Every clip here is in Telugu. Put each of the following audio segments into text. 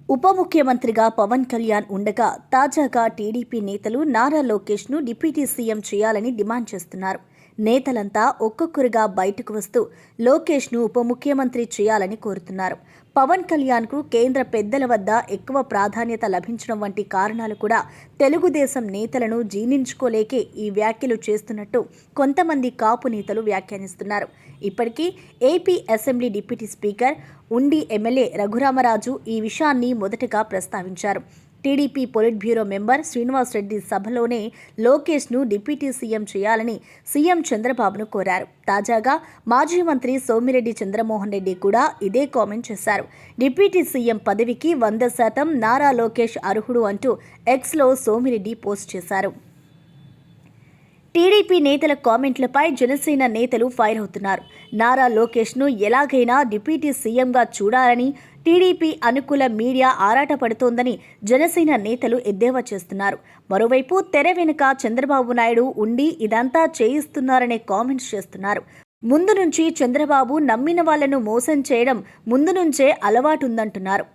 ఉప ముఖ్యమంత్రిగా పవన్ కళ్యాణ్ ఉండగా తాజాగా టీడీపీ నేతలు నారా లోకేష్ను డిప్యూటీ సీఎం చేయాలని డిమాండ్ చేస్తున్నారు. నేతలంతా ఒక్కొక్కరుగా బయటకు వస్తూ లోకేష్ను ఉప ముఖ్యమంత్రి చేయాలని కోరుతున్నారు. పవన్ కళ్యాణ్కు కేంద్ర పెద్దల వద్ద ఎక్కువ ప్రాధాన్యత లభించడం వంటి కారణాలు కూడా తెలుగుదేశం నేతలను జీర్ణించుకోలేకే ఈ వ్యాఖ్యలు చేస్తున్నట్టు కొంతమంది కాపు నేతలు వ్యాఖ్యానిస్తున్నారు. ఇప్పటికీ ఏపీ అసెంబ్లీ డిప్యూటీ స్పీకర్ ఉండి ఎమ్మెల్యే రఘురామరాజు ఈ విషయాన్ని మొదటగా ప్రస్తావించారు. TDP polit bureau member Srinivas Reddy సభలోనే లోకేష్ను డిప్యూటీ సీఎం చేయాలని సీఎం చంద్రబాబును కోరారు. తాజాగా మాజీ మంత్రి సోమిరెడ్డి చంద్రమోహన్ రెడ్డి కూడా ఇదే కామెంట్ చేశారు. డిప్యూటీ సీఎం పదవికి 100% నారా లోకేష్ అర్హుడు అంటూ ఎక్స్లో సోమిరెడ్డి పోస్ట్ చేశారు. టీడీపీ నేతల కామెంట్లపై జనసేన నేతలు ఫైర్ అవుతున్నారు. నారా లోకేష్ను ఎలాగైనా డిప్యూటీ సీఎంగా చూడాలని టీడీపీ అనుకూల మీడియా ఆరాటపడుతోందని జనసేన నేతలు ఎద్దేవా చేస్తున్నారు. మరోవైపు తెర వెనుక చంద్రబాబు నాయుడు ఉండి ఇదంతా చేయిస్తున్నారనే కామెంట్స్ చేస్తున్నారు. ముందు నుంచి చంద్రబాబు నమ్మిన వాళ్లను మోసం చేయడం ముందు నుంచే అలవాటుందంటున్నారు.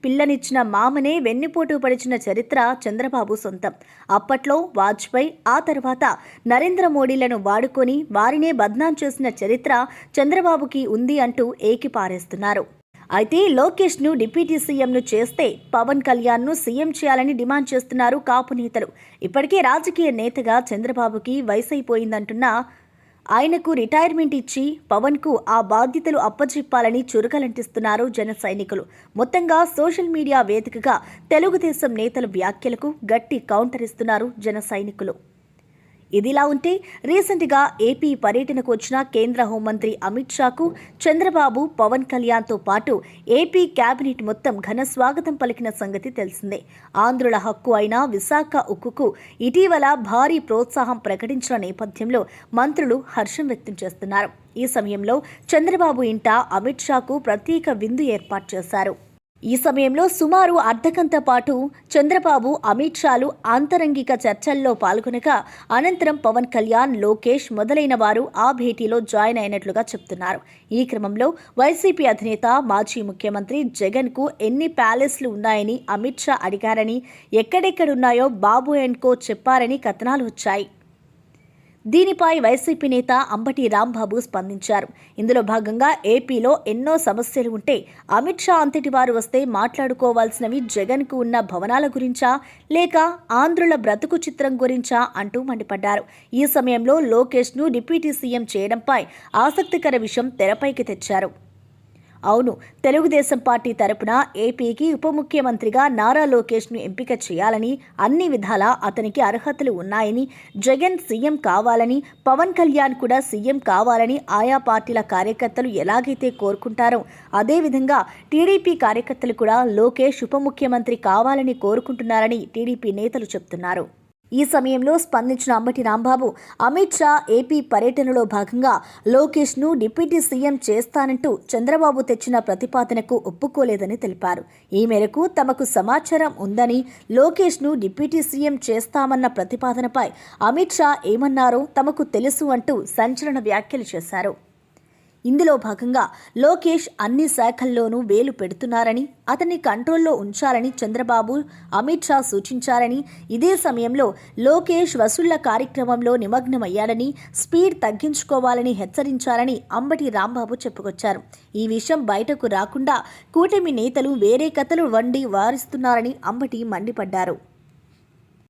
పిల్లనిచ్చిన మామనే వెన్నుపోటు పడిచిన చరిత్ర చంద్రబాబు సొంతం. అప్పట్లో వాజ్పేయి, ఆ తర్వాత నరేంద్ర మోడీలను వాడుకొని వారినే బద్నాం చేసిన చరిత్ర చంద్రబాబుకి ఉంది అంటూ ఏకిపారేస్తున్నారు. అయితే లోకేష్ను డిప్యూటీ సీఎంను చేస్తే పవన్ కళ్యాణ్ను సీఎం చేయాలని డిమాండ్ చేస్తున్నారు కాపు నేతలు. ఇప్పటికే రాజకీయ నేతగా చంద్రబాబుకి వయసైపోయిందంటున్నా ఆయనకు రిటైర్మెంట్ ఇచ్చి పవన్కు ఆ బాధ్యతలు అప్పచెప్పాలని చురకలంటిస్తున్నారు జన సైనికులు. మొత్తంగా సోషల్ మీడియా వేదికగా తెలుగుదేశం నేతల వ్యాఖ్యలకు గట్టి కౌంటర్ ఇస్తున్నారు జన సైనికులు. ఇదిలా ఉంటే రీసెంట్గా ఏపీ పర్యటనకు వచ్చిన కేంద్ర హోంమంత్రి అమిత్ షాకు చంద్రబాబు, పవన్ కళ్యాణ్తో పాటు ఏపీ కేబినెట్ మొత్తం ఘన స్వాగతం పలికిన సంగతి తెలిసిందే. ఆంధ్రుల హక్కు అయిన విశాఖ ఉక్కుకు ఇటీవల భారీ ప్రోత్సాహం ప్రకటించిన నేపథ్యంలో మంత్రులు హర్షం వ్యక్తం చేస్తున్నారు. ఈ సమయంలో చంద్రబాబు ఇంట అమిత్ షాకు ప్రత్యేక విందు ఏర్పాటు చేశారు. ఈ సమయంలో సుమారు అర్ధగంట పాటు చంద్రబాబు, అమిత్ షాలు ఆంతరంగిక చర్చల్లో పాల్గొనగా అనంతరం పవన్ కళ్యాణ్, లోకేష్ మొదలైన వారు ఆ భేటీలో జాయిన్ అయినట్లుగా చెప్తున్నారు. ఈ క్రమంలో వైసీపీ అధినేత మాజీ ముఖ్యమంత్రి జగన్కు ఎన్ని ప్యాలెస్లు ఉన్నాయని అమిత్ షా అడిగారని, ఎక్కడెక్కడున్నాయో బాబు అండ్ కో చెప్పారని కథనాలు వచ్చాయి. దీనిపై వైసీపీ నేత అంబటి రాంబాబు స్పందించారు. ఇందులో భాగంగా ఏపీలో ఎన్నో సమస్యలు ఉంటే అమిత్ షా అంతటి వారు వస్తే మాట్లాడుకోవాల్సినవి జగన్కు ఉన్న భవనాల గురించా లేక ఆంధ్రుల బ్రతుకు చిత్రం గురించా అంటూ మండిపడ్డారు. ఈ సమయంలో లోకేష్ను డిప్యూటీ సీఎం చేయడంపై ఆసక్తికర విషయం తెరపైకి తెచ్చారు. అవును, తెలుగుదేశం పార్టీ తరపున ఏపీకి ఉప ముఖ్యమంత్రిగా నారా లోకేష్ను ఎంపిక చేయాలని, అన్ని విధాలా అతనికి అర్హతలు ఉన్నాయని, జగన్ సీఎం కావాలని, పవన్ కళ్యాణ్ కూడా సీఎం కావాలని ఆయా పార్టీల కార్యకర్తలు ఎలాగైతే కోరుకుంటారో అదేవిధంగా టీడీపీ కార్యకర్తలు కూడా లోకేష్ ఉప ముఖ్యమంత్రి కావాలని కోరుకుంటున్నారని టీడీపీ నేతలు చెబుతున్నారు. ఈ సమయంలో స్పందించిన అంబటి రాంబాబు, అమిత్ షా ఏపీ పర్యటనలో భాగంగా లోకేష్ను డిప్యూటీ సీఎం చేస్తానంటూ చంద్రబాబు తెచ్చిన ప్రతిపాదనకు ఒప్పుకోలేదని తెలిపారు. ఈ మేరకు తమకు సమాచారం ఉందని, లోకేష్ను డిప్యూటీ సీఎం చేస్తామన్న ప్రతిపాదనపై అమిత్ షా ఏమన్నారో తమకు తెలుసు అంటూ సంచలన వ్యాఖ్యలు చేశారు. ఇందులో భాగంగా లోకేష్ అన్ని శాఖల్లోనూ వేలు పెడుతున్నారని, అతన్ని కంట్రోల్లో ఉంచాలని చంద్రబాబు, అమిత్ షా సూచించారని, ఇదే సమయంలో లోకేష్ వసూళ్ల కార్యక్రమంలో నిమగ్నమయ్యాడని, స్పీడ్ తగ్గించుకోవాలని హెచ్చరించారని అంబటి రాంబాబు చెప్పుకొచ్చారు. ఈ విషయం బయటకు రాకుండా కూటమి నేతలు వేరే కథలు వండి వారిస్తున్నారని అంబటి మండిపడ్డారు.